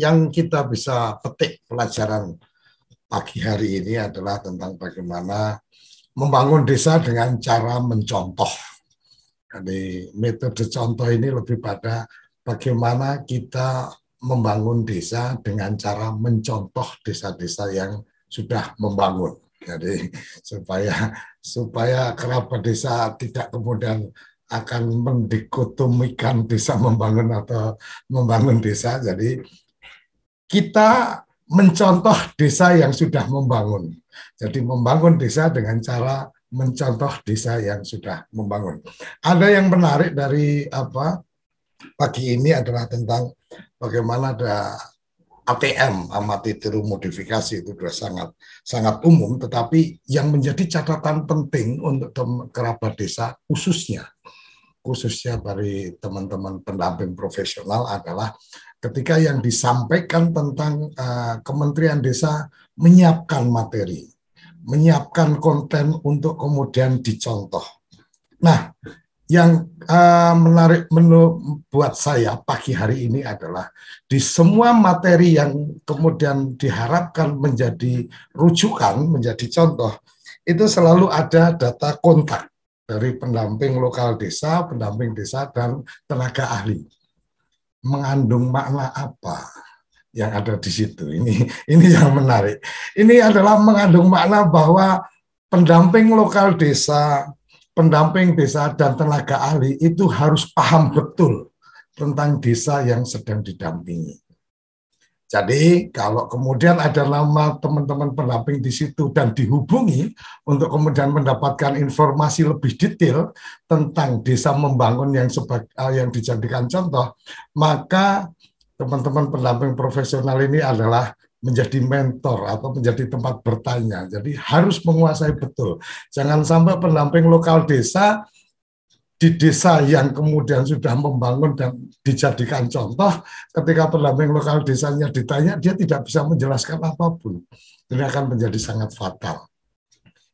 yang kita bisa petik pelajaran pagi hari ini adalah tentang bagaimana membangun desa dengan cara mencontoh. Jadi metode contoh ini lebih pada bagaimana kita membangun desa dengan cara mencontoh desa-desa yang sudah membangun. Jadi supaya kerabat desa tidak kemudian akan mendikotomikan desa membangun atau membangun desa. Jadi kita mencontoh desa yang sudah membangun. Jadi membangun desa dengan cara mencontoh desa yang sudah membangun. Ada yang menarik dari pagi ini adalah tentang bagaimana ada ATM, amati tiru modifikasi, itu sudah sangat umum, tetapi yang menjadi catatan penting untuk kerabat desa khususnya dari teman-teman pendamping profesional adalah ketika yang disampaikan tentang Kementerian Desa menyiapkan materi, menyiapkan konten untuk kemudian dicontoh. Nah, yang menarik buat saya pagi hari ini adalah di semua materi yang kemudian diharapkan menjadi rujukan, menjadi contoh, itu selalu ada data kontak dari pendamping lokal desa, pendamping desa, dan tenaga ahli. Mengandung makna apa yang ada di situ? Ini yang menarik. Ini adalah mengandung makna bahwa pendamping lokal desa, pendamping desa, dan tenaga ahli itu harus paham betul tentang desa yang sedang didampingi. Jadi kalau kemudian ada nama teman-teman pendamping di situ dan dihubungi untuk kemudian mendapatkan informasi lebih detail tentang desa membangun yang dijadikan contoh, maka teman-teman pendamping profesional ini adalah menjadi mentor atau menjadi tempat bertanya. Jadi harus menguasai betul. Jangan sampai pendamping lokal desa di desa yang kemudian sudah membangun dan dijadikan contoh, ketika pendamping lokal desanya ditanya, dia tidak bisa menjelaskan apapun. Ini akan menjadi sangat fatal.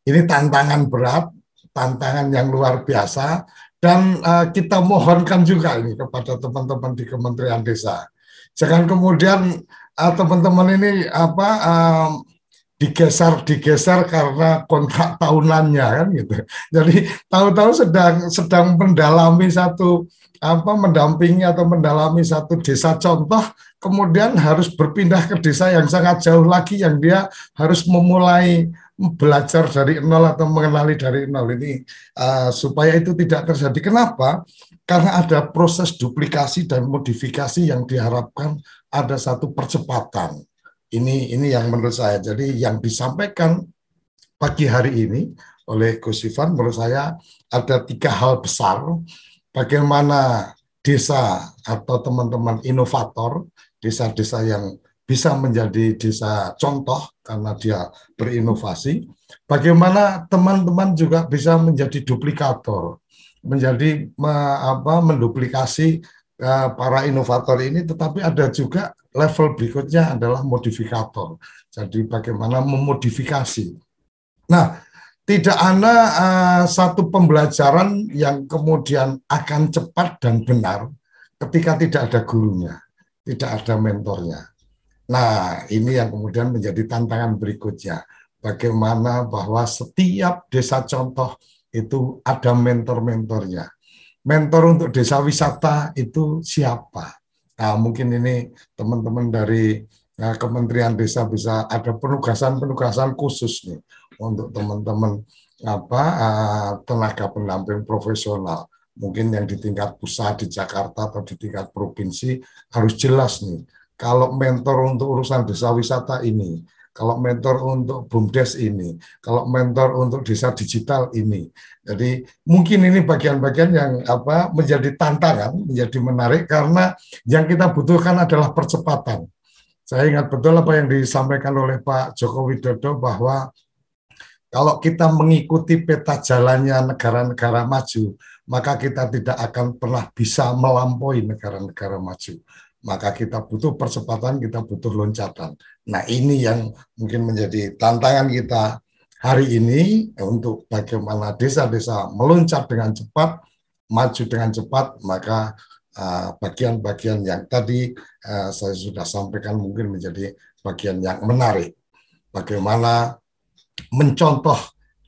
Ini tantangan berat, tantangan yang luar biasa, dan kita mohonkan juga ini kepada teman-teman di Kementerian Desa. Jangan kemudian teman-teman ini digeser karena kontrak tahunannya kan gitu. Jadi tahu-tahu sedang mendalami mendampingi atau mendalami satu desa contoh, kemudian harus berpindah ke desa yang sangat jauh lagi yang dia harus memulai belajar dari nol atau mengenali dari nol ini supaya itu tidak terjadi. Kenapa? Karena ada proses duplikasi dan modifikasi yang diharapkan ada satu percepatan. Ini yang menurut saya. Jadi yang disampaikan pagi hari ini oleh Gus Ivan menurut saya ada 3 hal besar. Bagaimana desa atau teman-teman inovator, desa-desa yang bisa menjadi desa contoh karena dia berinovasi. Bagaimana teman-teman juga bisa menjadi duplikator, menjadi menduplikasi para inovator ini, tetapi ada juga level berikutnya adalah modifikator. Jadi bagaimana memodifikasi. Nah, tidak ada satu pembelajaran yang kemudian akan cepat dan benar ketika tidak ada gurunya, tidak ada mentornya. Nah, ini yang kemudian menjadi tantangan berikutnya. Bagaimana bahwa setiap desa contoh itu ada mentor-mentornya. Mentor untuk desa wisata itu siapa? Nah, mungkin ini teman-teman dari Kementerian Desa bisa ada penugasan-penugasan khusus nih untuk teman-teman tenaga pendamping profesional. Mungkin yang di tingkat pusat di Jakarta atau di tingkat provinsi harus jelas nih. Kalau mentor untuk urusan desa wisata ini, kalau mentor untuk BUMDes ini, kalau mentor untuk desa digital ini. Jadi mungkin ini bagian-bagian yang menjadi tantangan, menjadi menarik karena yang kita butuhkan adalah percepatan. Saya ingat betul apa yang disampaikan oleh Pak Joko Widodo bahwa kalau kita mengikuti peta jalannya negara-negara maju, maka kita tidak akan pernah bisa melampaui negara-negara maju. Maka kita butuh percepatan, kita butuh loncatan. Nah, ini yang mungkin menjadi tantangan kita hari ini untuk bagaimana desa-desa meloncat dengan cepat, maju dengan cepat, maka bagian-bagian yang tadi saya sudah sampaikan mungkin menjadi bagian yang menarik. Bagaimana mencontoh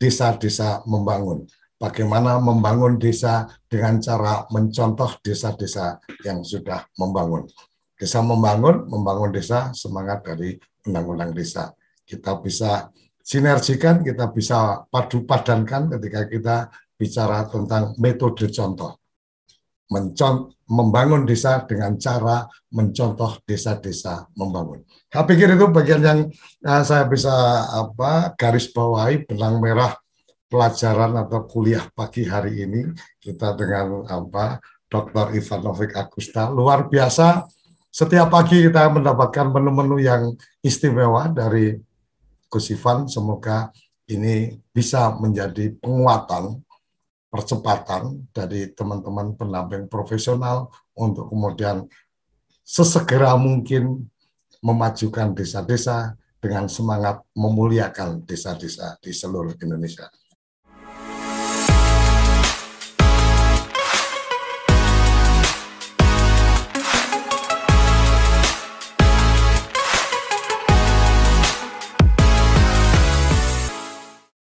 desa-desa membangun. Bagaimana membangun desa dengan cara mencontoh desa-desa yang sudah membangun. Desa membangun desa, semangat dari Undang-Undang Desa. Kita bisa sinergikan, kita bisa padu padankan ketika kita bicara tentang metode contoh. Membangun desa dengan cara mencontoh desa-desa membangun. Saya pikir itu bagian yang saya bisa garis bawahi benang merah pelajaran atau kuliah pagi hari ini kita dengan Dr. Ivanovic Agusta. Luar biasa, setiap pagi kita mendapatkan menu-menu yang istimewa dari Gus Ivan. Semoga ini bisa menjadi penguatan, percepatan dari teman-teman pendamping profesional untuk kemudian sesegera mungkin memajukan desa-desa dengan semangat memuliakan desa-desa di seluruh Indonesia.